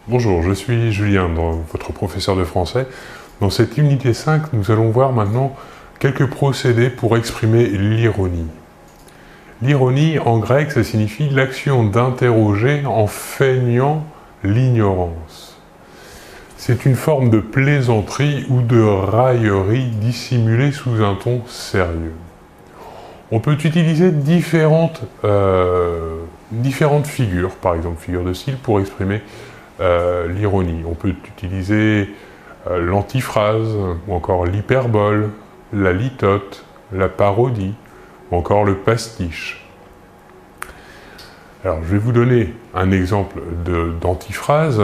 Bonjour, je suis Julien, votre professeur de français. Dans cette unité 5, nous allons voir maintenant quelques procédés pour exprimer l'ironie. L'ironie, en grec, ça signifie l'action d'interroger en feignant l'ignorance. C'est une forme de plaisanterie ou de raillerie dissimulée sous un ton sérieux. On peut utiliser différentes figures, par exemple figure de style, pour exprimer l'ironie. On peut utiliser l'antiphrase, ou encore l'hyperbole, la litote, la parodie, ou encore le pastiche. Alors, je vais vous donner un exemple d'antiphrase.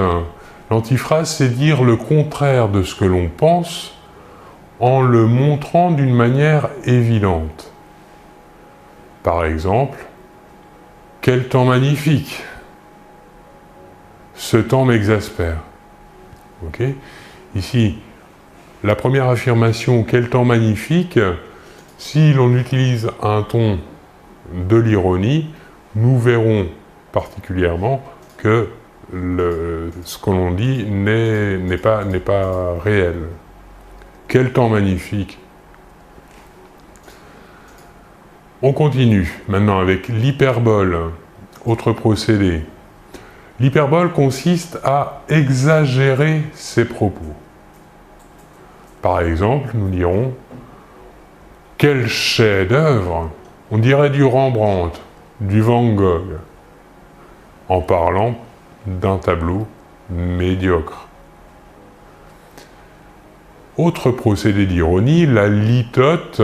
L'antiphrase, c'est dire le contraire de ce que l'on pense en le montrant d'une manière évidente. Par exemple, « Quel temps magnifique !» Ce temps m'exaspère. Okay. Ici, la première affirmation, quel temps magnifique, si l'on utilise un ton de l'ironie, nous verrons particulièrement que ce que l'on dit n'est pas réel. Quel temps magnifique. On continue maintenant avec l'hyperbole, autre procédé. L'hyperbole consiste à exagérer ses propos. Par exemple, nous dirons « Quel chef-d'œuvre !» On dirait du Rembrandt, du Van Gogh, en parlant d'un tableau médiocre. Autre procédé d'ironie, la litote,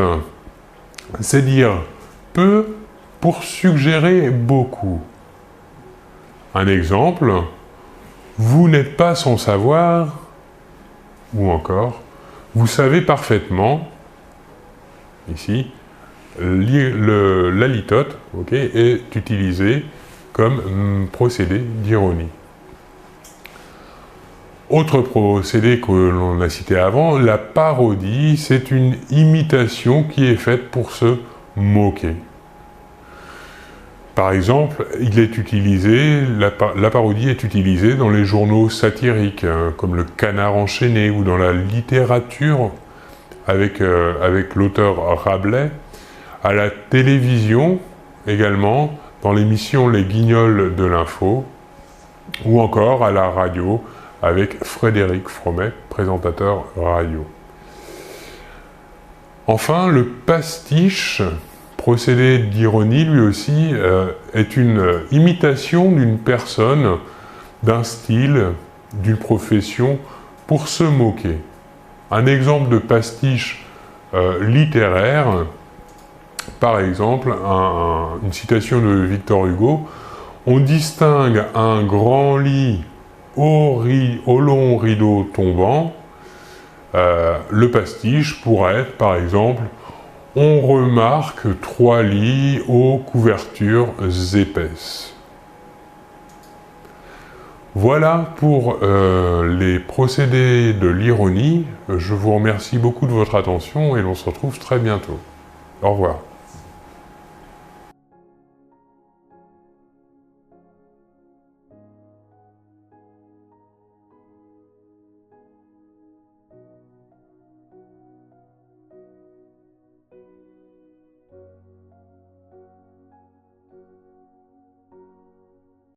c'est dire peu pour suggérer beaucoup. Un exemple, vous n'êtes pas sans savoir, ou encore, vous savez parfaitement, ici, la litote est utilisée comme procédé d'ironie. Autre procédé que l'on a cité avant, la parodie, c'est une imitation qui est faite pour se moquer. Par exemple, la parodie est utilisée dans les journaux satiriques, comme le Canard enchaîné, ou dans la littérature, avec l'auteur Rabelais, à la télévision également, dans l'émission Les Guignols de l'info, ou encore à la radio, avec Frédéric Fromet, présentateur radio. Enfin, le pastiche, procédé d'ironie, lui aussi, est une imitation d'une personne, d'un style, d'une profession, pour se moquer. Un exemple de pastiche littéraire, par exemple, une citation de Victor Hugo, « On distingue un grand lit au long rideau tombant ». Le pastiche pourrait être, par exemple, on remarque 3 lits aux couvertures épaisses. Voilà pour les procédés de l'ironie. Je vous remercie beaucoup de votre attention et l'on se retrouve très bientôt. Au revoir.